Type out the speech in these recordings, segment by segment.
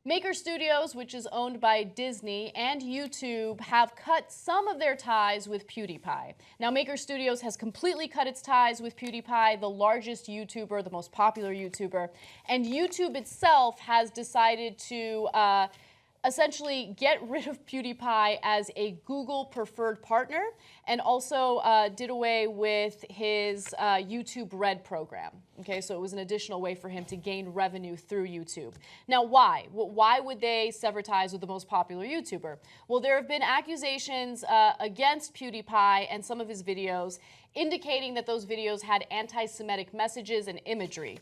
Maker Studios, which is owned by Disney, and YouTube have cut some of their ties with PewDiePie. Now, Maker Studios has completely cut its ties with PewDiePie, the largest YouTuber, the most popular YouTuber, and YouTube itself has decided to essentially get rid of PewDiePie as a Google preferred partner, and also did away with his YouTube Red program. Okay, so it was an additional way for him to gain revenue through YouTube. Now, why? Why would they sever ties with the most popular YouTuber? Well, there have been accusations against PewDiePie and some of his videos indicating that those videos had anti-Semitic messages and imagery.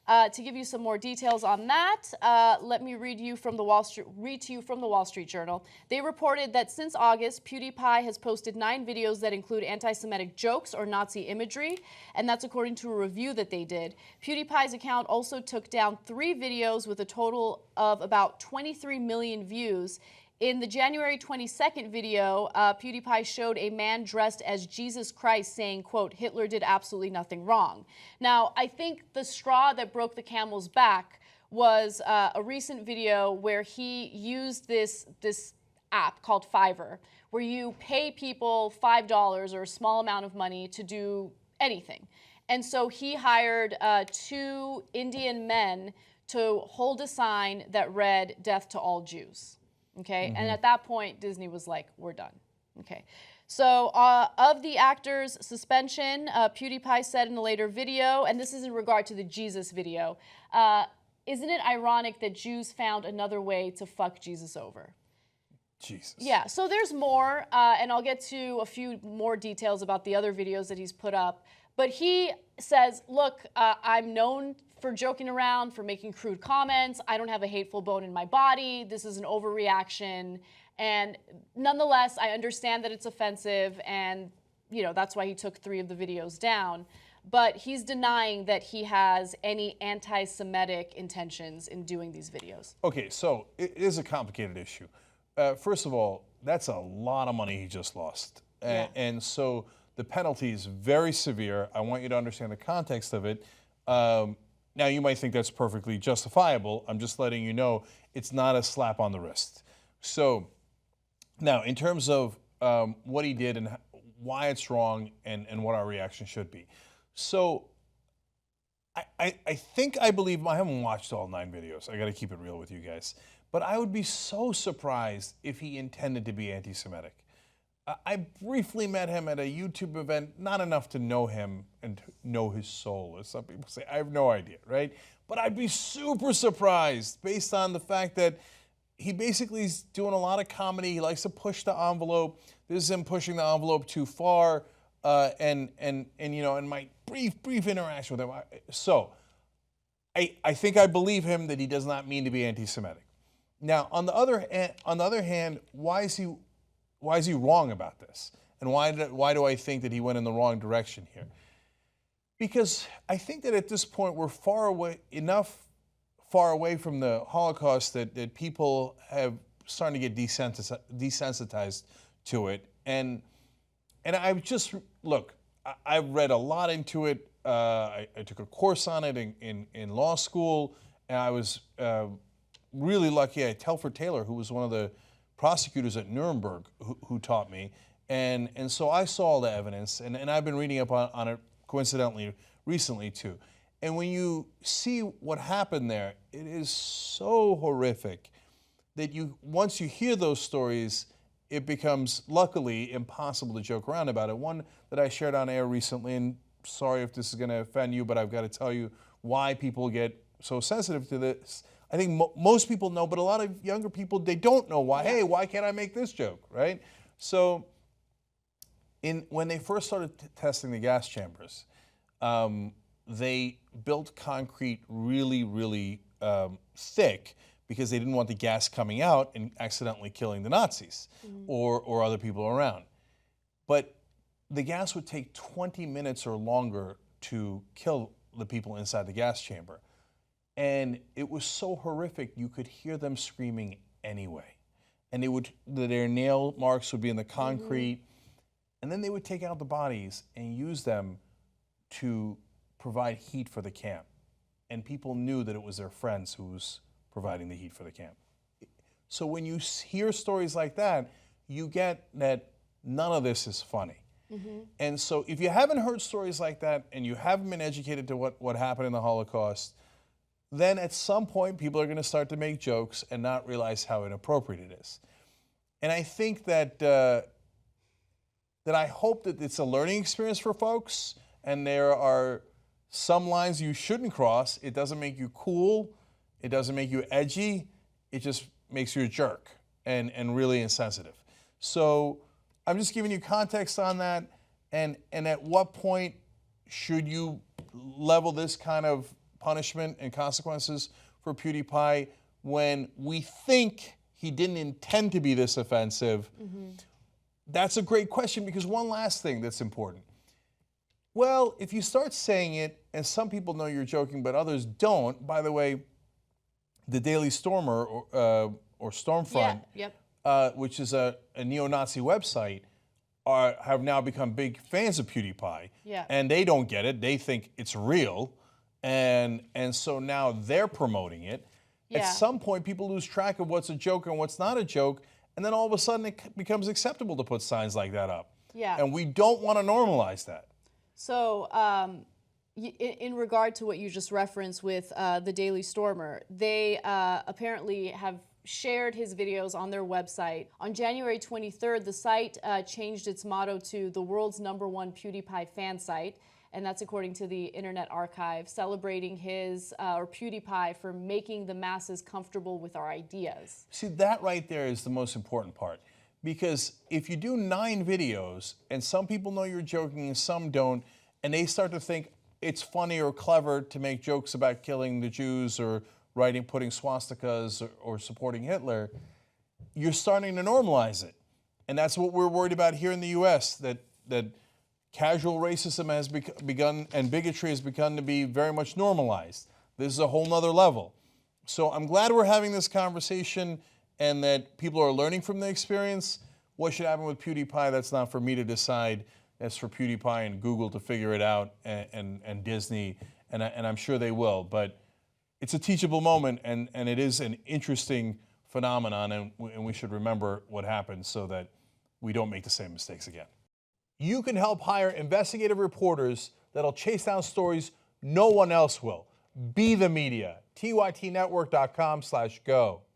To give you some more details on that, let me read to you from the Wall Street Journal. They reported that since August, PewDiePie has posted 9 videos that include anti-Semitic jokes or Nazi imagery, and that's according to a review that they did. PewDiePie's account also took down 3 videos with a total of about 23 million views. In the January 22nd video, PewDiePie showed a man dressed as Jesus Christ saying, quote, "Hitler did absolutely nothing wrong." Now, I think the straw that broke the camel's back was a recent video where he used this app called Fiverr, where you pay people $5 or a small amount of money to do anything. And so he hired 2 Indian men to hold a sign that read, "Death to all Jews." Okay, and at that point, Disney was like, we're done. Okay, so of the actor's suspension, PewDiePie said in a later video, and this is in regard to the Jesus video, isn't it ironic that Jews found another way to fuck Jesus over? Jesus. Yeah, so there's more, and I'll get to a few more details about the other videos that he's put up. But he says, look, I'm known for joking around, for making crude comments. I don't have a hateful bone in my body. This is an overreaction. And nonetheless, I understand that it's offensive, and that's why he took 3 of the videos down. But he's denying that he has any anti-Semitic intentions in doing these videos. Okay, so it is a complicated issue. First of all, that's a lot of money he just lost. Yeah. And so the penalty is very severe. I want you to understand the context of it. Now, you might think that's perfectly justifiable. I'm just letting you know it's not a slap on the wrist. So now, in terms of what he did and why it's wrong and what our reaction should be. So I think I believe, I haven't watched all 9 videos. I got to keep it real with you guys. But I would be so surprised if he intended to be anti-Semitic. I briefly met him at a YouTube event, not enough to know him and to know his soul, as some people say. I have no idea, right? But I'd be super surprised based on the fact that he basically is doing a lot of comedy. He likes to push the envelope. This is him pushing the envelope too far, and my brief interaction with him. So I think I believe him that he does not mean to be anti-Semitic. Now, on the other hand, why is he wrong about this? And why do I think that he went in the wrong direction here? Because I think that at this point we're far away from the Holocaust that people have starting to get desensitized to it. And I've read a lot into it. I took a course on it in law school, and I was really lucky. I had Telford Taylor, who was one of the prosecutors at Nuremberg, who taught me. And so I saw all the evidence, and I've been reading up on it coincidentally recently too. And when you see what happened there, it is so horrific that once you hear those stories, it becomes, luckily, impossible to joke around about it. One that I shared on air recently, and sorry if this is going to offend you, but I've got to tell you why people get so sensitive to this. I think most people know, but a lot of younger people, they don't know why. Hey, why can't I make this joke, right? So when they first started testing the gas chambers, they built concrete really, really thick because they didn't want the gas coming out and accidentally killing the Nazis or other people around. But the gas would take 20 minutes or longer to kill the people inside the gas chamber. And it was so horrific, you could hear them screaming anyway. And their nail marks would be in the concrete. And then they would take out the bodies and use them to provide heat for the camp. And people knew that it was their friends who was providing the heat for the camp. So when you hear stories like that, you get that none of this is funny. And so if you haven't heard stories like that and you haven't been educated to what happened in the Holocaust, then at some point people are going to start to make jokes and not realize how inappropriate it is. And I think that that I hope that it's a learning experience for folks, and there are some lines you shouldn't cross. It doesn't make you cool, it doesn't make you edgy, it just makes you a jerk and really insensitive. So I'm just giving you context on that, and at what point should you level this kind of punishment and consequences for PewDiePie when we think he didn't intend to be this offensive? That's a great question, because one last thing that's important. Well, if you start saying it, and some people know you're joking, but others don't. By the way, the Daily Stormer, or Stormfront, which is a neo-Nazi website, have now become big fans of PewDiePie. And they don't get it. They think it's real. And so now they're promoting it. At some point, people lose track of what's a joke and what's not a joke, and then all of a sudden it becomes acceptable to put signs like that up. And we don't want to normalize that. So in regard to what you just referenced with the Daily Stormer, they apparently have shared his videos on their website. On January 23rd, the site changed its motto to the world's #1 PewDiePie fan site, and that's according to the Internet Archive, celebrating his, or PewDiePie, for making the masses comfortable with our ideas. See, that right there is the most important part. Because if you do 9 videos, and some people know you're joking and some don't, and they start to think it's funny or clever to make jokes about killing the Jews or putting swastikas or supporting Hitler, you're starting to normalize it. And that's what we're worried about here in the US, that casual racism has begun, and bigotry has begun to be very much normalized. This is a whole nother level. So I'm glad we're having this conversation and that people are learning from the experience. What should happen with PewDiePie, that's not for me to decide. That's for PewDiePie and Google to figure it out, and Disney, and I'm sure they will. But it's a teachable moment, and it is an interesting phenomenon, and we should remember what happened so that we don't make the same mistakes again. You can help hire investigative reporters that'll chase down stories no one else will. Be the media. tytnetwork.com/go.